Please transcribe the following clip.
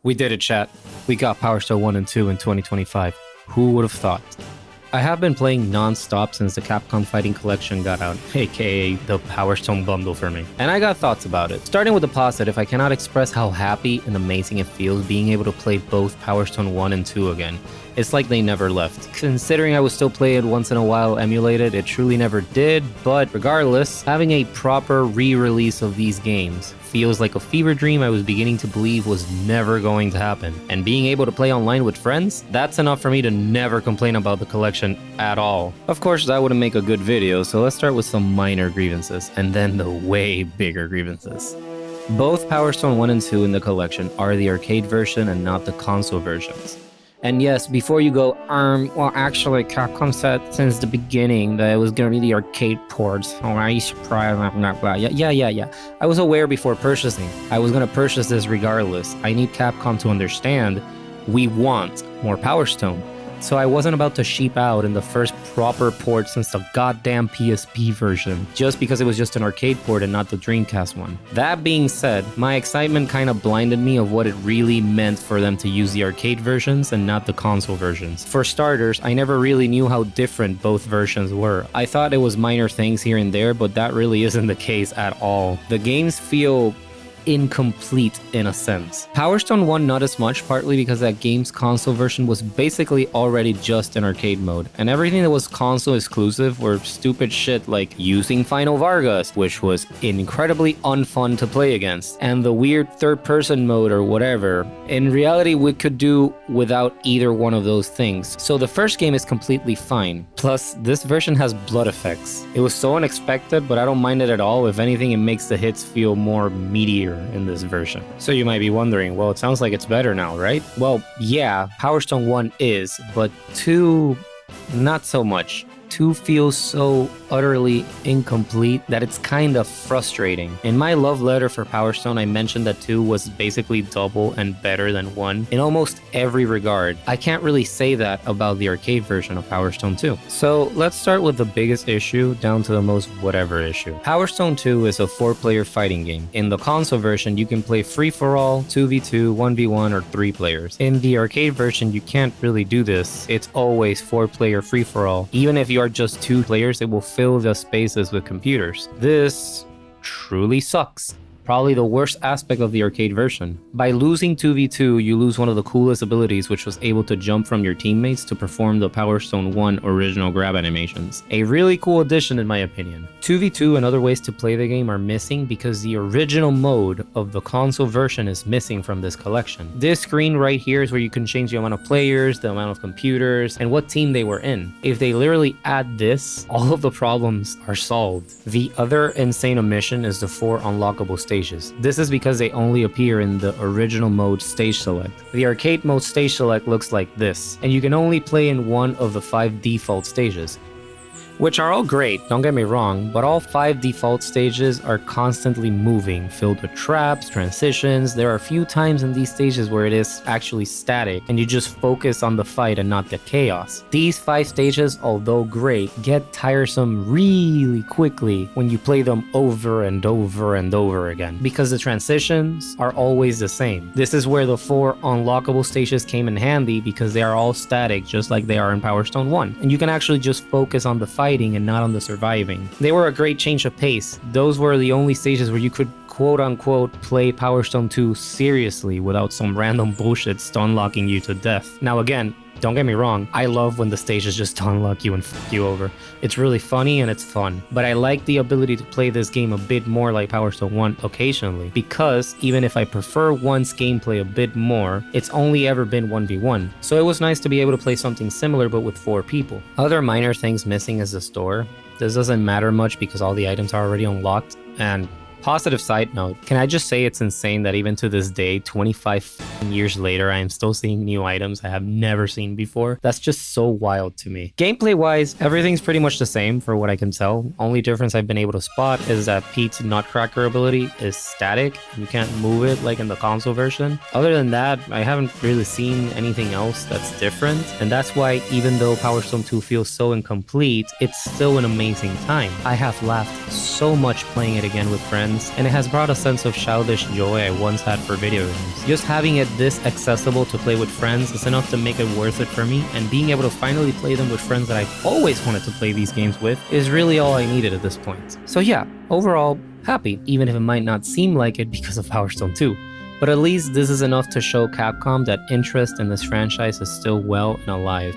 We did it, chat. We got Powerstone 1 and 2 in 2025. Who would have thought? I have been playing non-stop since the Capcom Fighting Collection got out, aka the Powerstone bundle for me. And I got thoughts about it. Starting with the positive, I cannot express how happy and amazing it feels being able to play both Powerstone 1 and 2 again. It's like they never left. Considering I would still play it once in a while emulated, it truly never did, but regardless, having a proper re-release of these games feels like a fever dream I was beginning to believe was never going to happen. And being able to play online with friends, that's enough for me to never complain about the collection at all. Of course, that wouldn't make a good video, so let's start with some minor grievances, and then the way bigger grievances. Both Powerstone 1 and 2 in the collection are the arcade version and not the console versions. And yes, before you go, well, actually, Capcom said since the beginning that it was gonna be the arcade ports. Oh, are you surprised? Yeah. I was aware before purchasing. I was gonna purchase this regardless. I need Capcom to understand we want more Powerstone. So I wasn't about to sheep out in the first proper port since the goddamn PSP version, just because it was just an arcade port and not the Dreamcast one. That being said, my excitement kind of blinded me of what it really meant for them to use the arcade versions and not the console versions. For starters, I never really knew how different both versions were. I thought it was minor things here and there, but that really isn't the case at all. The games feel incomplete in a sense. Powerstone 1 not as much, partly because that game's console version was basically already just in arcade mode, and everything that was console exclusive were stupid shit like using Final Vargas, which was incredibly unfun to play against, and the weird third-person mode or whatever. In reality, we could do without either one of those things, so the first game is completely fine. Plus, this version has blood effects. It was so unexpected, but I don't mind it at all. If anything, it makes the hits feel more meatier in this version. So you might be wondering, well, it sounds like it's better now, right? Well, yeah, Powerstone 1 is, but 2, not so much. 2 feels so utterly incomplete that it's kind of frustrating. In my love letter for Powerstone, I mentioned that 2 was basically double and better than 1 in almost every regard. I can't really say that about the arcade version of Powerstone 2. So let's start with the biggest issue down to the most whatever issue. Powerstone 2 is a 4-player fighting game. In the console version, you can play free-for-all, 2v2, 1v1, or 3 players. In the arcade version, you can't really do this. It's always 4-player free-for-all. Even if you are just 2 players, it will fill the spaces with computers. This truly sucks. Probably the worst aspect of the arcade version. By losing 2v2, you lose one of the coolest abilities, which was able to jump from your teammates to perform the Powerstone 1 original grab animations. A really cool addition in my opinion. 2v2 and other ways to play the game are missing because the original mode of the console version is missing from this collection. This screen right here is where you can change the amount of players, the amount of computers, and what team they were in. If they literally add this, all of the problems are solved. The other insane omission is the 4 unlockable stages. This is because they only appear in the original mode stage select. The arcade mode stage select looks like this, and you can only play in one of the 5 default stages, which are all great, don't get me wrong, but all 5 default stages are constantly moving, filled with traps, transitions. There are a few times in these stages where it is actually static, and you just focus on the fight and not the chaos. These 5 stages, although great, get tiresome really quickly when you play them over and over and over again, because the transitions are always the same. This is where the 4 unlockable stages came in handy, because they are all static, just like they are in Powerstone 1, and you can actually just focus on the fight and not on the surviving. They were a great change of pace. Those were the only stages where you could quote-unquote play Powerstone 2 seriously without some random bullshit stun-locking you to death. Now again, don't get me wrong, I love when the stages just stun-lock you and fuck you over. It's really funny and it's fun, but I like the ability to play this game a bit more like Powerstone 1 occasionally, because even if I prefer 1's gameplay a bit more, it's only ever been 1v1, so it was nice to be able to play something similar but with 4 people. Other minor things missing is the store. This doesn't matter much because all the items are already unlocked, and positive side note, can I just say it's insane that even to this day, 25 years later, I am still seeing new items I have never seen before. That's just so wild to me. Gameplay wise, everything's pretty much the same for what I can tell. Only difference I've been able to spot is that Pete's Nutcracker ability is static. You can't move it like in the console version. Other than that, I haven't really seen anything else that's different. And that's why even though Powerstone 2 feels so incomplete, it's still an amazing time. I have laughed so much playing it again with friends. friends, and it has brought a sense of childish joy I once had for video games. Just having it this accessible to play with friends is enough to make it worth it for me, and being able to finally play them with friends that I've always wanted to play these games with is really all I needed at this point. So yeah, overall, happy, even if it might not seem like it because of Powerstone 2. But at least this is enough to show Capcom that interest in this franchise is still well and alive.